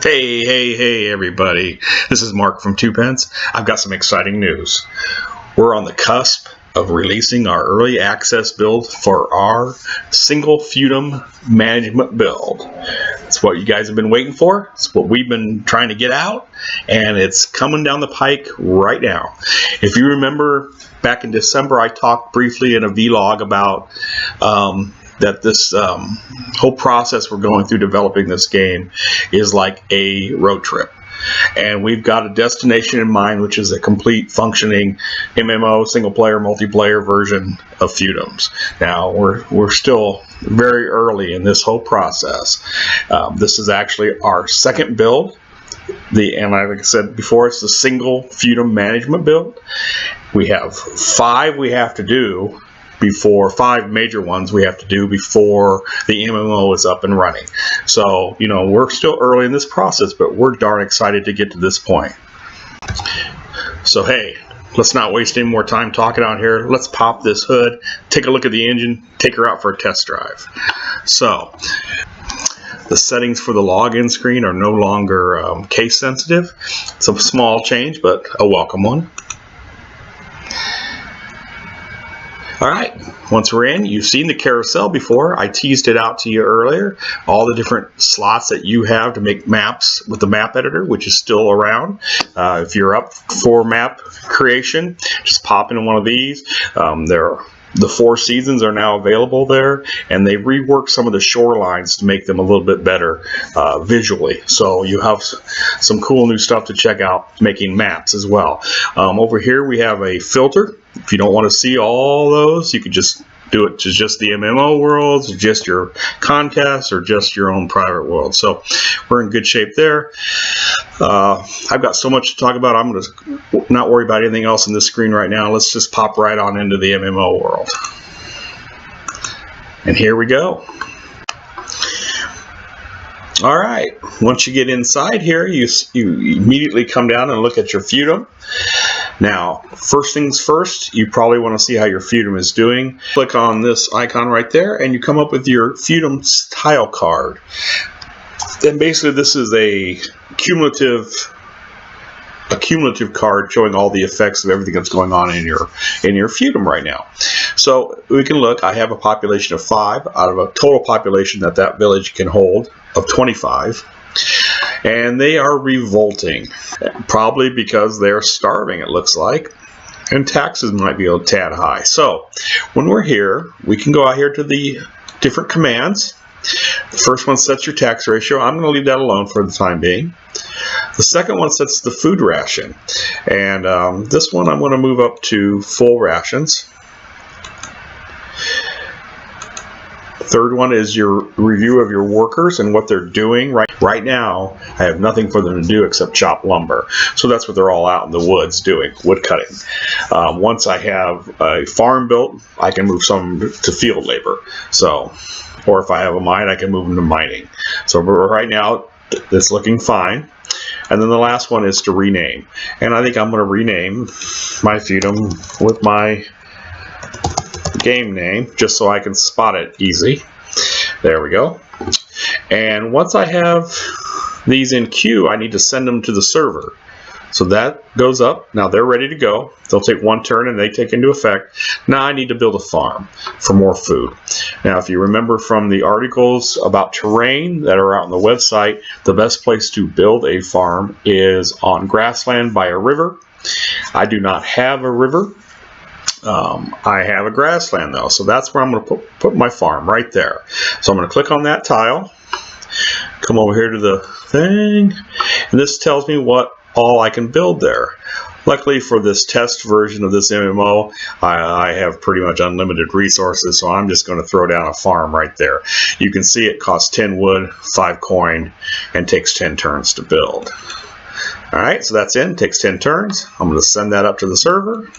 Hey, everybody. This is Mark from 2pence. I've got some exciting news. We're on the cusp of releasing our early access build for our single Feudum management build. It's what you guys have been waiting for. It's what we've been trying to get out, and it's coming down the pike right now. If you remember, back in December, I talked briefly in a vlog about that this whole process we're going through developing this game is like a road trip. And we've got a destination in mind, which is a complete functioning MMO, single player, multiplayer version of Feudums. Now, we're still very early in this whole process. This is actually our second build. And like I said before, it's the single Feudum management build. We have five major ones we have to do before the MMO is up and running. So, we're still early in this process, but we're darn excited to get to this point. So, hey, let's not waste any more time talking out here. Let's pop this hood, take a look at the engine, take her out for a test drive. So, the settings for the login screen are no longer case sensitive. It's a small change, but a welcome one. Alright, once we're in, you've seen the carousel before. I teased it out to you earlier. All the different slots that you have to make maps with the map editor, which is still around. If you're up for map creation, just pop in one of these. The 4 seasons are now available there, and they reworked some of the shorelines to make them a little bit better visually. So you have some cool new stuff to check out making maps as well. Over here we have a filter. If you don't want to see all those, you could just do it to just the MMO worlds, just your contests, or just your own private world. So we're in good shape there. I've got so much to talk about. I'm going to not worry about anything else on this screen right now. Let's just pop right on into the MMO world. And here we go. All right. Once you get inside here, you immediately come down and look at your Feudum. Now, first things first, you probably want to see how your Feudum is doing. Click on this icon right there, and you come up with your Feudum tile card. And basically, this is a cumulative card showing all the effects of everything that's going on in your Feudum right now. So we can look. I have a population of 5 out of a total population that village can hold of 25. And they are revolting, probably because they're starving, it looks like, and taxes might be a tad high. So when we're here, we can go out here to the different commands. The first one sets your tax ratio. I'm going to leave that alone for the time being. The second one sets the food ration, and this one I'm going to move up to full rations. Third one is your review of your workers and what they're doing. Right now, I have nothing for them to do except chop lumber. So that's what they're all out in the woods doing, wood cutting. Once I have a farm built, I can move some to field labor. So, or if I have a mine, I can move them to mining. So right now, it's looking fine. And then the last one is to rename. And I think I'm going to rename my Feudum with my game name, just so I can spot it easy. There we go. And once I have these in queue, I need to send them to the server. So that goes up. Now they're ready to go. They'll take 1 turn and they take into effect. Now I need to build a farm for more food. Now if you remember from the articles about terrain that are out on the website, the best place to build a farm is on grassland by a river. I do not have a river. I have a grassland though, so that's where I'm going to put my farm, right there. So I'm going to click on that tile, come over here to the thing, and this tells me what all I can build there. Luckily for this test version of this MMO, I have pretty much unlimited resources, so I'm just going to throw down a farm right there. You can see it costs 10 wood, 5 coin, and takes 10 turns to build. Alright, so that's in, takes 10 turns. I'm going to send that up to the server.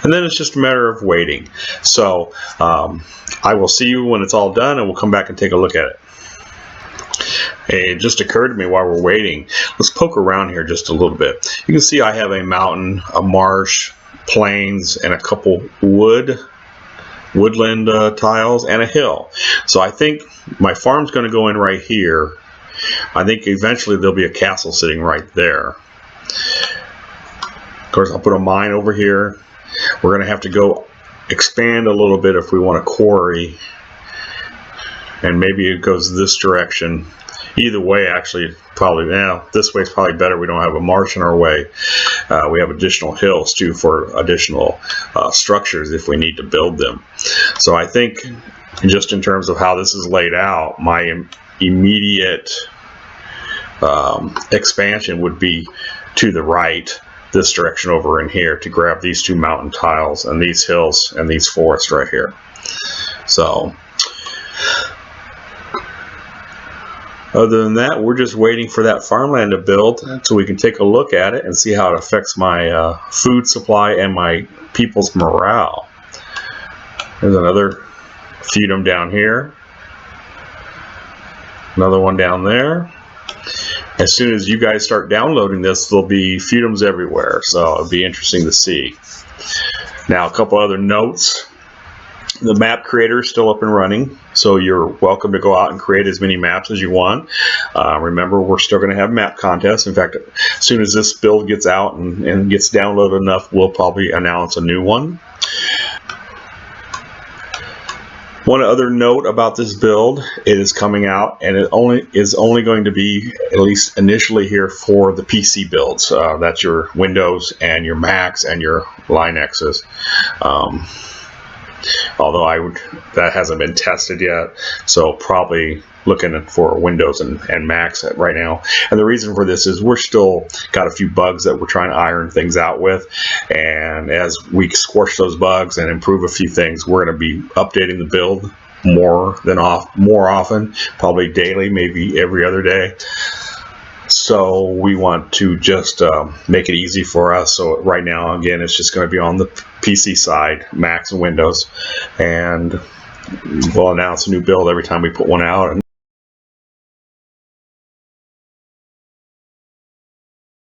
And then it's just a matter of waiting. So I will see you when it's all done, and we'll come back and take a look at it. It just occurred to me while we're waiting. Let's poke around here just a little bit. You can see I have a mountain, a marsh, plains, and a couple woodland tiles, and a hill. So I think my farm's going to go in right here, I think eventually there'll be a castle sitting right there. Of course, I'll put a mine over here. We're going to have to go expand a little bit if we want a quarry. And maybe it goes this direction. Either way, actually, probably, this way is probably better. We don't have a marsh in our way. We have additional hills, too, for additional structures if we need to build them. So I think, just in terms of how this is laid out, my immediate expansion would be to the right, this direction over in here, to grab these two mountain tiles and these hills and these forests right here. So other than that, we're just waiting for that farmland to build so we can take a look at it and see how it affects my food supply and my people's morale. There's another feudum down here. Another one down there. As soon as you guys start downloading this, there'll be feudums everywhere, so it'll be interesting to see. Now, a couple other notes. The map creator is still up and running, so you're welcome to go out and create as many maps as you want. Remember, we're still going to have map contests. In fact, as soon as this build gets out and gets downloaded enough, we'll probably announce a new one. One other note about this build, it is coming out, and it is only going to be, at least initially here, for the PC builds. That's your Windows and your Macs and your Linuxes. Although that hasn't been tested yet, so probably looking for Windows and Macs right now. And the reason for this is we're still got a few bugs that we're trying to iron things out with, and as we squash those bugs and improve a few things, we're going to be updating the build more often, probably daily, maybe every other day. So we want to just make it easy for us. So right now, again, it's just going to be on the PC side, Macs and Windows, and we'll announce a new build every time we put one out.